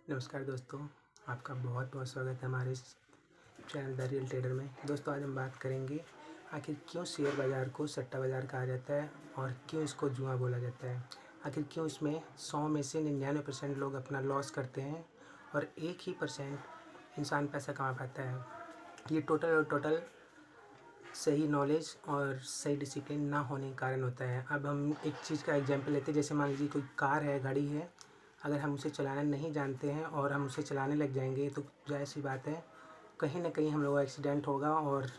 नमस्कार दोस्तों, आपका बहुत बहुत स्वागत है हमारे इस चैनल द रियल ट्रेडर में। दोस्तों, आज हम बात करेंगे आखिर क्यों शेयर बाज़ार को सट्टा बाज़ार कहा जाता है और क्यों इसको जुआ बोला जाता है। आखिर क्यों इसमें 100 में से 99% लोग अपना लॉस करते हैं और 1% इंसान पैसा कमा पाता है। ये टोटल सही नॉलेज और सही डिसिप्लिन ना होने के कारण होता है। अब हम एक चीज़ का एग्जांपल लेते हैं, जैसे मान लीजिए कोई कार है, गाड़ी है। अगर हम उसे चलाना नहीं जानते हैं और हम उसे चलाने लग जाएंगे तो ज़ाहिर सी बात है, कहीं ना कहीं हम लोगों का एक्सीडेंट होगा और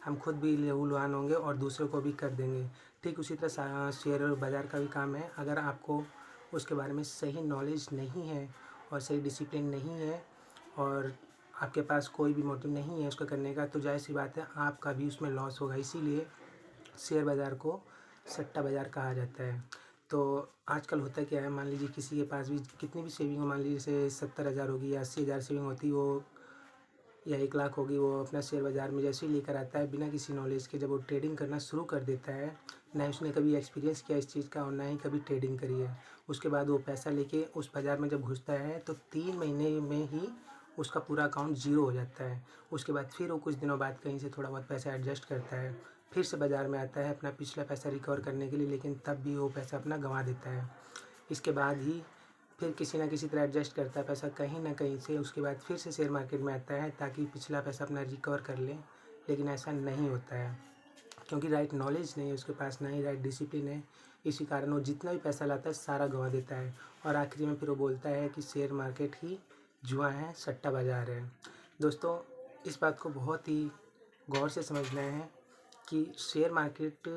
हम खुद भी लहूलुहान होंगे और दूसरों को भी कर देंगे। ठीक उसी तरह शेयर बाज़ार का भी काम है। अगर आपको उसके बारे में सही नॉलेज नहीं है और सही डिसिप्लिन नहीं है और आपके पास कोई भी मोटिव नहीं है उसको करने का, तो ज़ाहिर सी बात है आपका भी उसमें लॉस होगा। इसीलिए शेयर बाज़ार को सट्टा बाज़ार कहा जाता है। तो आजकल होता क्या है, मान लीजिए किसी के पास भी कितनी भी सेविंग हो, मान लीजिए जैसे 70,000 होगी या 80,000 सेविंग होती वो, या 1 लाख होगी, वो अपना शेयर बाज़ार में जैसे ही लेकर आता है बिना किसी नॉलेज के, जब वो ट्रेडिंग करना शुरू कर देता है, ना उसने कभी एक्सपीरियंस किया इस चीज़ का और ना ही कभी ट्रेडिंग करी है, उसके बाद वो पैसा लेके उस बाज़ार में जब घुसता है तो 3 महीने में ही उसका पूरा अकाउंट ज़ीरो हो जाता है। उसके बाद फिर वो कुछ दिनों बाद कहीं से थोड़ा बहुत पैसा एडजस्ट करता है, फिर से बाज़ार में आता है अपना पिछला पैसा रिकवर करने के लिए, लेकिन तब भी वो पैसा अपना गंवा देता है। इसके बाद ही फिर किसी ना किसी तरह एडजस्ट करता है पैसा कहीं ना कहीं से, उसके बाद फिर से शेयर मार्केट में आता है ताकि पिछला पैसा अपना रिकवर कर ले। लेकिन ऐसा नहीं होता है क्योंकि राइट नॉलेज नहीं है उसके पास, ना ही राइट डिसिप्लिन है। इसी कारण वो जितना भी पैसा लाता है सारा गंवा देता है और आखिरी में फिर वो बोलता है कि शेयर मार्केट ही जुआ है, सट्टा बाज़ार है। दोस्तों, इस बात को बहुत ही गौर से समझना है कि शेयर मार्केट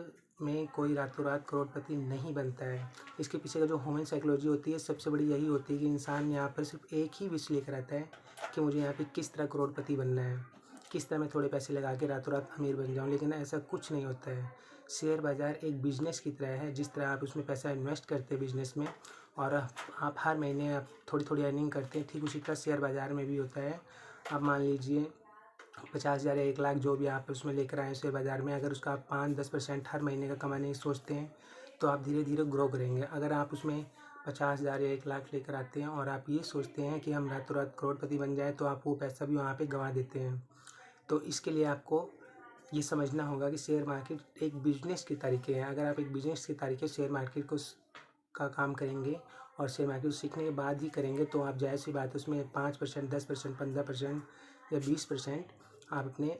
में कोई रातों रात करोड़पति नहीं बनता है। इसके पीछे का जो ह्यूमन साइकोलॉजी होती है सबसे बड़ी यही होती है कि इंसान यहाँ पर सिर्फ एक ही विश लेकर आता है कि मुझे यहाँ पे किस तरह करोड़पति बनना है, किस तरह मैं थोड़े पैसे लगा के रातों रात अमीर बन जाऊँ। लेकिन ऐसा कुछ नहीं होता है। शेयर बाज़ार एक बिज़नेस की तरह है। जिस तरह आप उसमें पैसा इन्वेस्ट करते हैं बिज़नेस में और आप हर महीने आप थोड़ी थोड़ी अर्निंग करते हैं, ठीक उसी तरह शेयर बाज़ार में भी होता है। आप मान लीजिए 50,000 या 1 लाख जो भी आप उसमें लेकर आए शेयर बाज़ार में, अगर उसका आप 5-10% हर महीने का कमाने की सोचते हैं तो आप धीरे धीरे ग्रो करेंगे। अगर आप उसमें 50,000 या 1 लाख लेकर आते हैं और आप ये सोचते हैं कि हम रातों रात करोड़पति बन जाए, तो आप वो पैसा भी वहाँ पे गंवा देते हैं। तो इसके लिए आपको ये समझना होगा कि शेयर मार्केट एक बिजनेस के तरीके हैं। अगर आप एक बिजनेस के तरीके शेयर मार्केट का काम करेंगे और शेयर मार्केट सीखने के बाद ही करेंगे, तो आप जाहिर सी बात है उसमें 5%, 10%, 15% या 20% आप अपने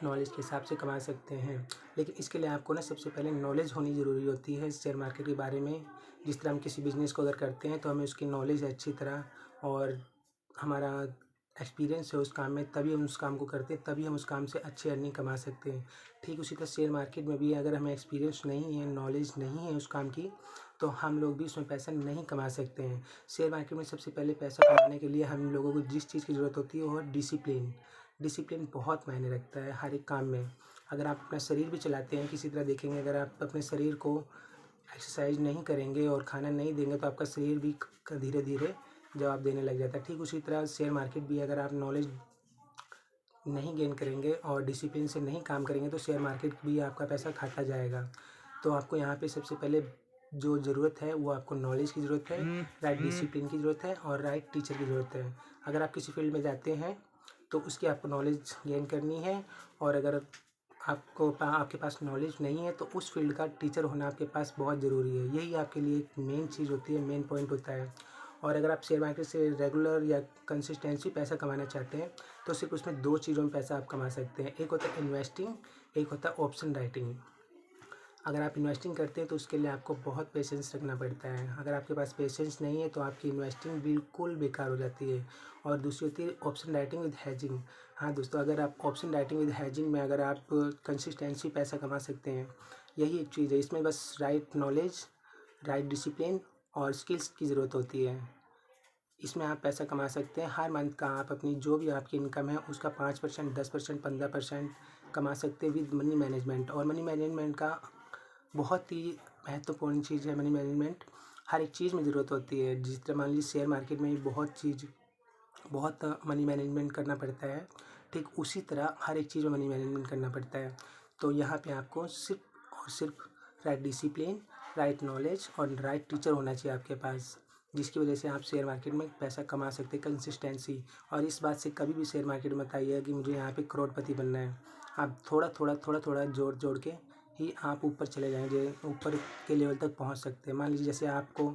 नॉलेज के हिसाब से कमा सकते हैं। लेकिन इसके लिए आपको ना सबसे पहले नॉलेज होनी ज़रूरी होती है शेयर मार्केट के बारे में। जिस तरह हम किसी बिज़नेस को अगर करते हैं तो हमें उसकी नॉलेज है अच्छी तरह और हमारा एक्सपीरियंस है उस काम में, तभी हम उस काम को करते हैं, तभी हम उस काम से अच्छी अर्निंग कमा सकते हैं। ठीक उसी तरह शेयर मार्केट में भी अगर हमें एक्सपीरियंस नहीं है, नॉलेज नहीं है उस काम की, तो हम लोग भी उसमें पैसा नहीं कमा सकते हैं। शेयर मार्केट में सबसे पहले पैसा कमाने के लिए हम लोगों को जिस चीज़ की ज़रूरत होती है वो है डिसिप्लिन। डिसिप्लिन बहुत मायने रखता है हर एक काम में। अगर आप अपना शरीर भी चलाते हैं किसी तरह देखेंगे, अगर आप अपने शरीर को एक्सरसाइज नहीं करेंगे और खाना नहीं देंगे तो आपका शरीर भी धीरे धीरे जवाब देने लग जाता है। ठीक उसी तरह शेयर मार्केट भी, अगर आप नॉलेज नहीं गेन करेंगे और डिसिप्लिन से नहीं काम करेंगे तो शेयर मार्केट भी आपका पैसा खाता जाएगा। तो आपको यहाँ पे सबसे पहले जो ज़रूरत है वो आपको नॉलेज की ज़रूरत है, राइट डिसिप्लिन की ज़रूरत है और राइट टीचर की ज़रूरत है। अगर आप किसी फील्ड में जाते हैं तो उसकी आपको नॉलेज गेन करनी है, और अगर आपके पास नॉलेज नहीं है तो उस फील्ड का टीचर होना आपके पास बहुत ज़रूरी है। यही आपके लिए एक मेन चीज़ होती है, मेन पॉइंट होता है। और अगर आप शेयर मार्केट से रेगुलर या कंसिस्टेंसी पैसा कमाना चाहते हैं तो सिर्फ उसमें 2 चीज़ों में पैसा आप कमा सकते हैं। एक होता है इन्वेस्टिंग, एक होता है ऑप्शन राइटिंग। अगर आप इन्वेस्टिंग करते हैं तो उसके लिए आपको बहुत पेशेंस रखना पड़ता है। अगर आपके पास पेशेंस नहीं है तो आपकी इन्वेस्टिंग बिल्कुल बेकार हो जाती है। और दूसरी होती है ऑप्शन राइटिंग विद हेजिंग। हाँ दोस्तों, अगर आप ऑप्शन राइटिंग विद हेजिंग में अगर आप कंसिस्टेंसी पैसा कमा सकते हैं, यही एक चीज़ है। इसमें बस राइट नॉलेज, राइट डिसिप्लिन और स्किल्स की ज़रूरत होती है। इसमें आप पैसा कमा सकते हैं। हर मंथ का आप अपनी जो भी आपकी इनकम है उसका 5%, 10%, 15% कमा सकते हैं विद मनी मैनेजमेंट। और मनी मैनेजमेंट का बहुत ही महत्वपूर्ण चीज़ है। मनी मैनेजमेंट हर एक चीज़ में ज़रूरत होती है। जिस तरह मान लीजिए शेयर मार्केट में भी बहुत मनी मैनेजमेंट करना पड़ता है, ठीक उसी तरह हर एक चीज़ में मनी मैनेजमेंट करना पड़ता है। तो यहाँ पे आपको सिर्फ और सिर्फ राइट डिसिप्लिन, राइट नॉलेज और राइट टीचर होना चाहिए आपके पास। जिसकी वजह से आप शेयर मार्केट में पैसा कमा सकते हैं। कंसिस्टेंसी, और इस बात से कभी भी शेयर मार्केट में मत आइएगा कि मुझे यहाँ पे करोड़पति बनना है। आप थोड़ा जोड़ के ही आप ऊपर चले जाएंगे, ऊपर के लेवल तक पहुँच सकते हैं। मान लीजिए जैसे आपको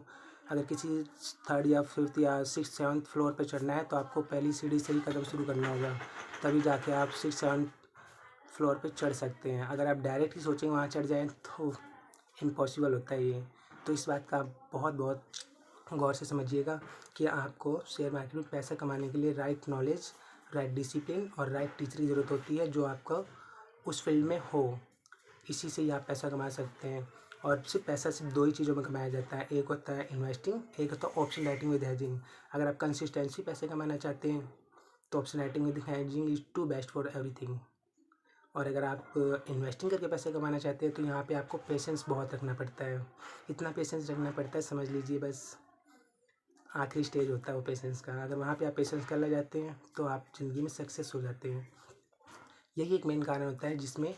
अगर किसी थर्ड या फिफ्थ या सिक्स सेवन्थ फ्लोर पर चढ़ना है तो आपको पहली सीढ़ी से ही कदम शुरू करना होगा, तभी जाके आप सिक्स सेवन्थ फ्लोर पे चढ़ सकते हैं। अगर आप डायरेक्ट ही सोचेंगे वहाँ चढ़ जाएँ तो इम्पॉसिबल होता है ये। तो इस बात का आप बहुत गौर से समझिएगा कि आपको शेयर मार्केट में पैसा कमाने के लिए राइट नॉलेज, राइट डिसिप्लिन और राइट टीचर की ज़रूरत होती है जो आपका उस फील्ड में हो। इसी से ही आप पैसा कमा सकते हैं। और पैसा सिर्फ दो ही चीज़ों में कमाया जाता है, एक होता है इन्वेस्टिंग, एक होता है ऑप्शन राइटिंग विद हेजिंग। अगर आप कंसिस्टेंसी पैसे कमाना चाहते हैं तो option writing with hedging is to best for everything. और अगर आप इन्वेस्टिंग करके पैसे कमाना चाहते हैं तो यहाँ पे आपको पेशेंस बहुत रखना पड़ता है। इतना पेशेंस रखना पड़ता है, समझ लीजिए बस आखिरी स्टेज होता है वो पेशेंस का। अगर वहाँ पे आप पेशेंस कर ले जाते हैं तो आप ज़िंदगी में सक्सेस हो जाते हैं। यही एक मेन कारण होता है जिसमें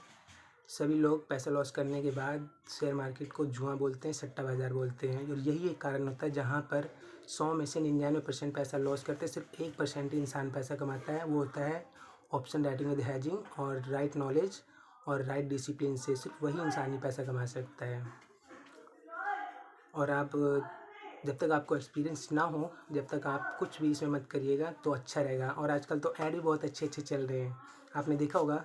सभी लोग पैसा लॉस करने के बाद शेयर मार्केट को जुआ बोलते हैं, सट्टा बाज़ार बोलते हैं। और यही एक कारण होता है जहाँ पर 100 में से 99% पैसा लॉस करते हैं, सिर्फ 1% ही इंसान पैसा कमाता है। वो होता है ऑप्शन राइटिंग विद हेजिंग और राइट नॉलेज और राइट डिसिप्लिन से सिर्फ वही इंसान ही पैसा कमा सकता है। और आप जब तक आपको एक्सपीरियंस ना हो, जब तक आप कुछ भी इसमें मत करिएगा तो अच्छा रहेगा। और आजकल तो ऐड भी बहुत अच्छे चल रहे हैं। आपने देखा होगा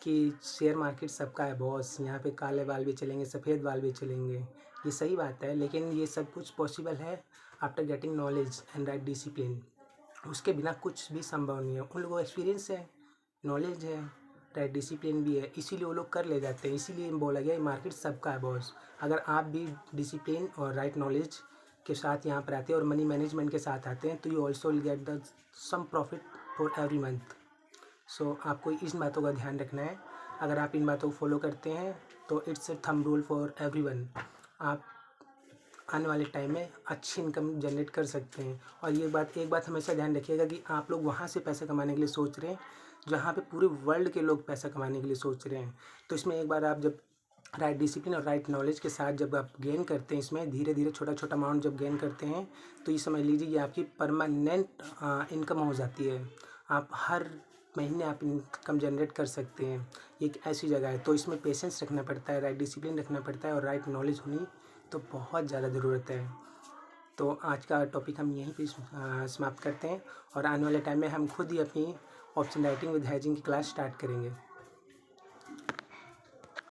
कि शेयर मार्केट सबका है बॉस, यहाँ पे काले बाल भी चलेंगे, सफ़ेद बाल भी चलेंगे। ये सही बात है, लेकिन ये सब कुछ पॉसिबल है after getting knowledge and right discipline. उसके बिना कुछ भी संभव नहीं है। उन लोगों को एक्सपीरियंस है, नॉलेज है, राइट डिसिप्लिन भी है, इसीलिए वो लोग कर ले जाते हैं। इसीलिए बोला गया मार्केट सबका है बॉस। अगर आप भी डिसिप्लिन और राइट नॉलेज के साथ यहाँ पर आते हैं और मनी मैनेजमेंट के साथ आते हैं तो you also will get the same profit for every month. So आपको इन बातों का ध्यान रखना है। अगर आप इन बातों को फॉलो करते हैं तो it's a thumb rule for everyone. आप आने वाले टाइम में अच्छी इनकम जनरेट कर सकते हैं। और ये एक बात हमेशा ध्यान रखिएगा कि आप लोग वहाँ से पैसा कमाने के लिए सोच रहे हैं जहाँ पे पूरे वर्ल्ड के लोग पैसा कमाने के लिए सोच रहे हैं। तो इसमें एक बार आप जब राइट डिसिप्लिन और राइट नॉलेज के साथ जब आप गेन करते हैं, इसमें धीरे धीरे छोटा अमाउंट जब गेन करते हैं तो ये समझ लीजिए कि आपकी परमानेंट इनकम हो जाती है। आप हर महीने आप इनकम जनरेट कर सकते हैं। एक ऐसी जगह है। तो इसमें पेशेंस रखना पड़ता है, राइट डिसिप्लिन रखना पड़ता है और राइट नॉलेज होनी तो बहुत ज़्यादा ज़रूरत है। तो आज का टॉपिक हम यहीं पे समाप्त करते हैं और आने वाले टाइम में हम खुद ही अपनी ऑप्शन राइटिंग विद हेजिंग की क्लास स्टार्ट करेंगे।